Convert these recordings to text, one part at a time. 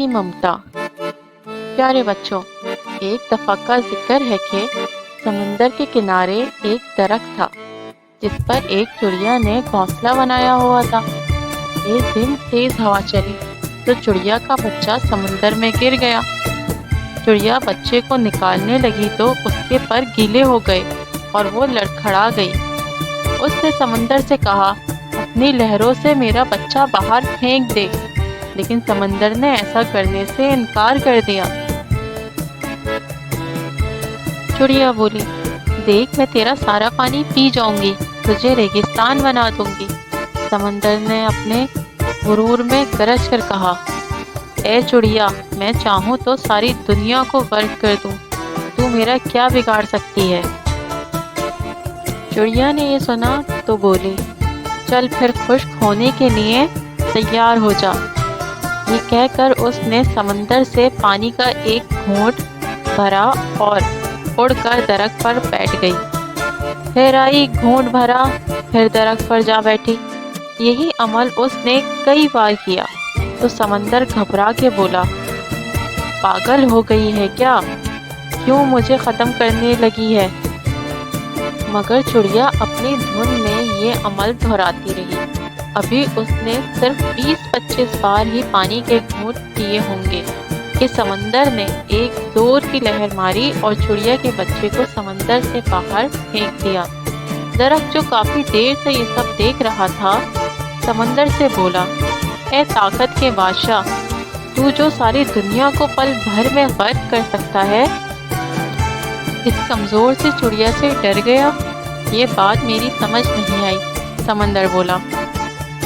की ममता। प्यारे बच्चों, एक दफा का जिक्र है कि समुंदर के किनारे एक दरख्त था जिस पर एक चिड़िया ने घोंसला बनाया हुआ था। एक दिन तेज हवा चली तो चिड़िया का बच्चा समुंदर में गिर गया। चिड़िया बच्चे को निकालने लगी तो उसके पर गीले हो गए और वो लड़खड़ा गई। उसने समुंदर से कहा, अपनी लहरों से मेरा बच्चा बाहर फेंक दे, लेकिन समंदर ने ऐसा करने से इनकार कर दिया। चिड़िया बोली, देख मैं तेरा सारा पानी पी जाऊंगी, तुझे रेगिस्तान बना दूंगी। समंदर ने अपने गुरूर में गरज कर कहा, ए चिड़िया, मैं चाहूँ तो सारी दुनिया को गर्क कर दूं, तू मेरा क्या बिगाड़ सकती है। चिड़िया ने ये सुना तो बोली, चल फिर खुश्क होने के लिए तैयार हो जा। ये कहकर उसने समंदर से पानी का एक घूंट भरा और उड़कर दरख्त पर बैठ गई। फिर आई, घूंट भरा, फिर दरख्त पर जा बैठी। यही अमल उसने कई बार किया तो समंदर घबरा के बोला, पागल हो गई है क्या, क्यों मुझे ख़त्म करने लगी है। मगर चिड़िया अपनी धुन में ये अमल दोहराती रही। अभी उसने सिर्फ 20-25 बार ही पानी के घूंट पिए होंगे कि समंदर ने एक जोर की लहर मारी और चिड़िया के बच्चे को समंदर से बाहर फेंक दिया। दरख्त जो काफी देर से ये सब देख रहा था, समंदर से बोला, ए ताकत के बादशाह, तू जो सारी दुनिया को पल भर में गर्क कर सकता है, इस कमजोर सी चिड़िया से डर गया। ये बात मेरी समझ नहीं आई। समंदर बोला,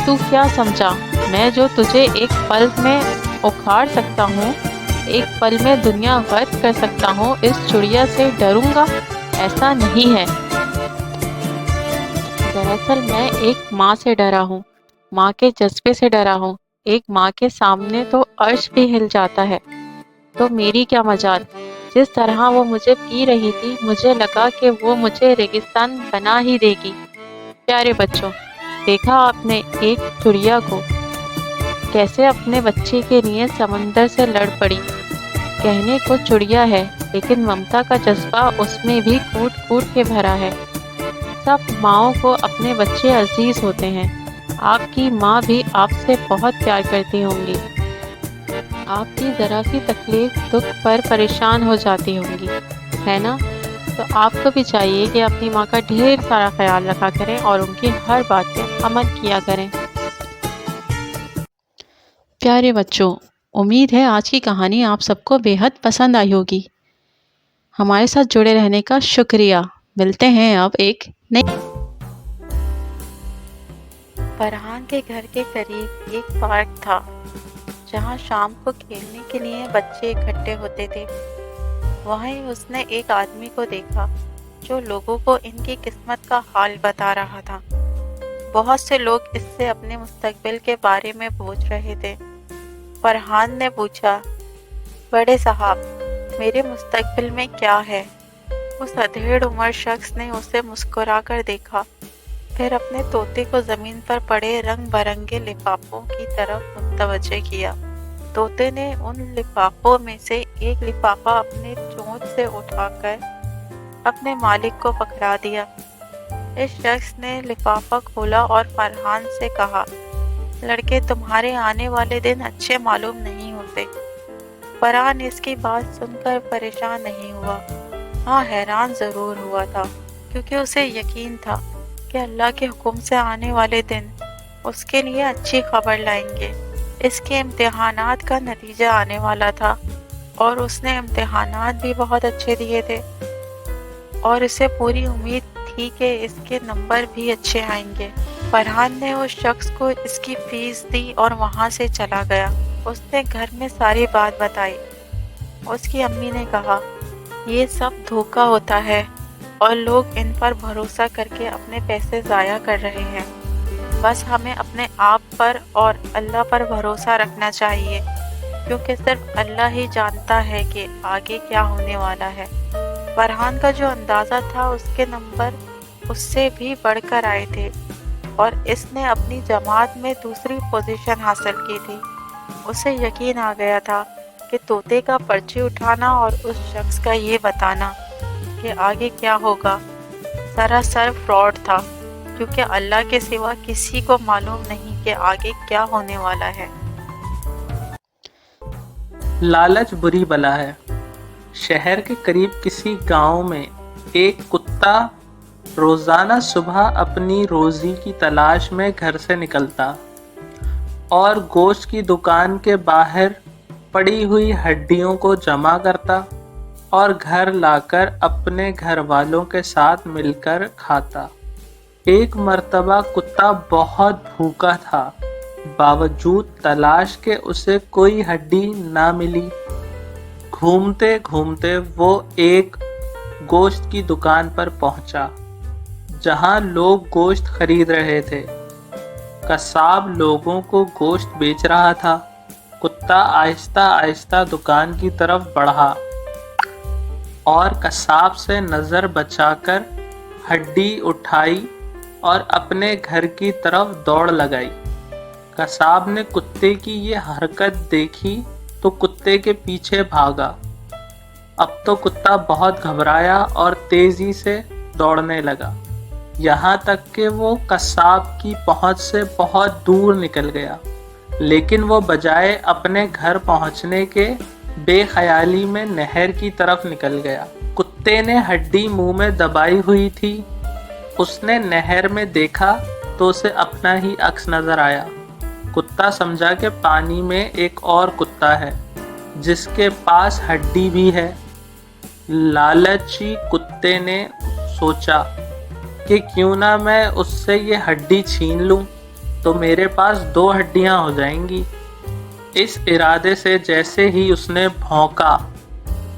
तू क्या समझा, मैं जो तुझे एक पल में उखाड़ सकता हूँ, एक पल में दुनिया गर्क कर सकता हूँ, इस चिड़िया से डरूंगा? ऐसा नहीं है। दरअसल मैं एक माँ से डरा हूँ, माँ के जज्बे से डरा हूँ। एक माँ के सामने तो अर्श भी हिल जाता है, तो मेरी क्या मजाल। जिस तरह वो मुझे पी रही थी, मुझे लगा कि वो मुझे रेगिस्तान बना ही देगी। प्यारे बच्चों, देखा आपने एक चिड़िया को कैसे अपने बच्चे के लिए समंदर से लड़ पड़ी। कहने को चिड़िया है, लेकिन ममता का जज्बा उसमें भी कूट कूट के भरा है। सब माँओं को अपने बच्चे अजीज होते हैं। आपकी माँ भी आपसे बहुत प्यार करती होंगी, आपकी ज़रा सी तकलीफ दुख पर परेशान हो जाती होंगी, है ना। तो आपको भी चाहिए कि अपनी माँ का ढेर सारा ख्याल रखा करें और उनकी हर बात पे अमल किया करें। प्यारे बच्चों, उम्मीद है आज की कहानी आप सबको बेहद पसंद आई होगी। हमारे साथ जुड़े रहने का शुक्रिया। मिलते हैं अब एक नई। फरहान के घर के करीब एक पार्क था जहाँ शाम को खेलने के लिए बच्चे इकट्ठे होते थे। वहीं उसने एक आदमी को देखा जो लोगों को इनकी किस्मत का हाल बता रहा था। बहुत से लोग इससे अपने मुस्तकबिल के बारे में पूछ रहे थे। फरहान ने पूछा, बड़े साहब, मेरे मुस्तकबिल में क्या है? उस अधेड़ उम्र शख्स ने उसे मुस्कुरा कर देखा, फिर अपने तोते को जमीन पर पड़े रंग बरंगे लिफाफों की तरफ मुतवज्जे किया। तोते ने उन लिफाफों में से एक लिफाफा अपने चोंच से उठाकर अपने मालिक को पकड़ा दिया। इस शख्स ने लिफाफा खोला और फरहान से कहा, लड़के, तुम्हारे आने वाले दिन अच्छे मालूम नहीं होते। फरहान इसकी बात सुनकर परेशान नहीं हुआ, हाँ हैरान जरूर हुआ था, क्योंकि उसे यकीन था कि अल्लाह के हुक्म से आने वाले दिन उसके लिए अच्छी खबर लाएंगे। इसके इम्तिहानात का नतीजा आने वाला था और उसने इम्तिहानात भी बहुत अच्छे दिए थे और इसे पूरी उम्मीद थी कि इसके नंबर भी अच्छे आएंगे। फरहान ने उस शख्स को इसकी फीस दी और वहाँ से चला गया। उसने घर में सारी बात बताई। उसकी अम्मी ने कहा, ये सब धोखा होता है और लोग इन पर भरोसा करके अपने पैसे ज़ाया कर रहे हैं। बस हमें अपने आप पर और अल्लाह पर भरोसा रखना चाहिए, क्योंकि सिर्फ अल्लाह ही जानता है कि आगे क्या होने वाला है। फरहान का जो अंदाज़ा था, उसके नंबर उससे भी बढ़कर आए थे और इसने अपनी जमात में दूसरी पोजीशन हासिल की थी। اسے یقین آ گیا تھا کہ طوطے کا پرچی اٹھانا اور اس شخص کا یہ بتانا کہ آگے کیا ہوگا سراسر فراڈ تھا، کیونکہ اللہ کے سوا کسی کو معلوم نہیں کہ آگے کیا ہونے والا ہے۔ لالچ بری بلا ہے۔ شہر کے قریب کسی گاؤں میں ایک کتا روزانہ صبح اپنی روزی کی تلاش میں گھر سے نکلتا اور گوشت کی دکان کے باہر پڑی ہوئی ہڈیوں کو جمع کرتا اور گھر لا کر اپنے گھر والوں کے ساتھ مل کر کھاتا۔ ایک مرتبہ کتا بہت بھوکا تھا، باوجود تلاش کے اسے کوئی ہڈی نہ ملی۔ گھومتے گھومتے وہ ایک گوشت کی دکان پر پہنچا جہاں لوگ گوشت خرید رہے تھے۔ قصاب لوگوں کو گوشت بیچ رہا تھا۔ کتا آہستہ آہستہ دکان کی طرف بڑھا اور قصاب سے نظر بچا کر ہڈی اٹھائی اور اپنے گھر کی طرف دوڑ لگائی۔ قصاب نے کتے کی یہ حرکت دیکھی تو کتے کے پیچھے بھاگا۔ اب تو کتا بہت گھبرایا اور تیزی سے دوڑنے لگا، یہاں تک کہ وہ قصاب کی پہنچ سے بہت دور نکل گیا، لیکن وہ بجائے اپنے گھر پہنچنے کے بے خیالی میں نہر کی طرف نکل گیا۔ کتے نے ہڈی منہ میں دبائی ہوئی تھی۔ اس نے نہر میں دیکھا تو اسے اپنا ہی عکس نظر آیا۔ کتا سمجھا کہ پانی میں ایک اور کتا ہے جس کے پاس ہڈی بھی ہے۔ لالچی کتے نے سوچا کہ کیوں نہ میں اس سے یہ ہڈی چھین لوں تو میرے پاس 2 ہڈیاں ہو جائیں گی۔ اس ارادے سے جیسے ہی اس نے بھونکا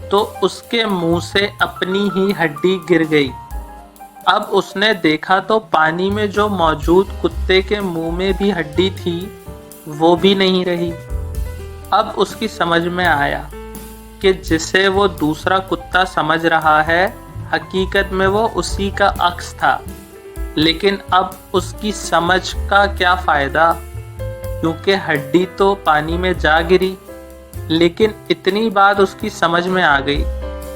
تو اس کے منہ سے اپنی ہی ہڈی گر گئی۔ اب اس نے دیکھا تو پانی میں جو موجود کتے کے منہ میں بھی ہڈی تھی وہ بھی نہیں رہی۔ اب اس کی سمجھ میں آیا کہ جسے وہ دوسرا کتا سمجھ رہا ہے حقیقت میں وہ اسی کا عکس تھا، لیکن اب اس کی سمجھ کا کیا فائدہ، کیونکہ ہڈی تو پانی میں جا گری۔ لیکن اتنی بات اس کی سمجھ میں آ گئی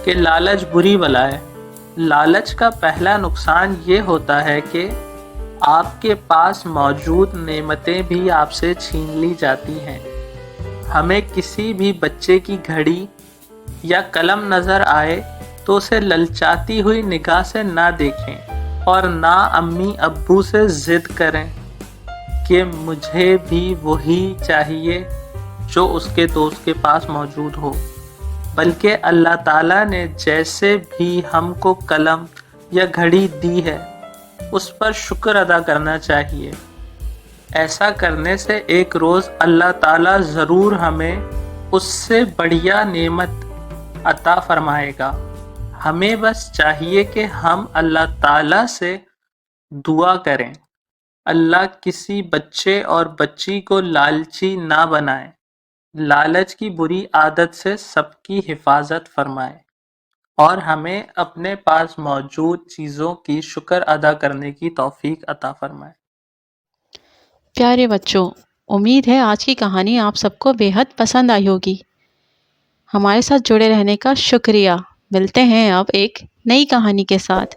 کہ لالچ بری بلا ہے۔ لالچ کا پہلا نقصان یہ ہوتا ہے کہ آپ کے پاس موجود نعمتیں بھی آپ سے چھین لی جاتی ہیں۔ ہمیں کسی بھی بچے کی گھڑی یا قلم نظر آئے تو اسے للچاتی ہوئی نگاہ سے نہ دیکھیں اور نہ امی ابو سے ضد کریں کہ مجھے بھی وہی چاہیے جو اس کے دوست کے پاس موجود ہو، بلکہ اللہ تعالیٰ نے جیسے بھی ہم کو قلم یا گھڑی دی ہے اس پر شکر ادا کرنا چاہیے۔ ایسا کرنے سے ایک روز اللہ تعالیٰ ضرور ہمیں اس سے بڑھیا نعمت عطا فرمائے گا۔ ہمیں بس چاہیے کہ ہم اللہ تعالیٰ سے دعا کریں، اللہ کسی بچے اور بچی کو لالچی نہ بنائے، لالچ کی بری عادت سے سب کی حفاظت فرمائے اور ہمیں اپنے پاس موجود چیزوں کی شکر ادا کرنے کی توفیق عطا فرمائے۔ پیارے بچوں، امید ہے آج کی کہانی آپ سب کو بے حد پسند آئی ہوگی۔ ہمارے ساتھ جڑے رہنے کا شکریہ۔ ملتے ہیں اب ایک نئی کہانی کے ساتھ۔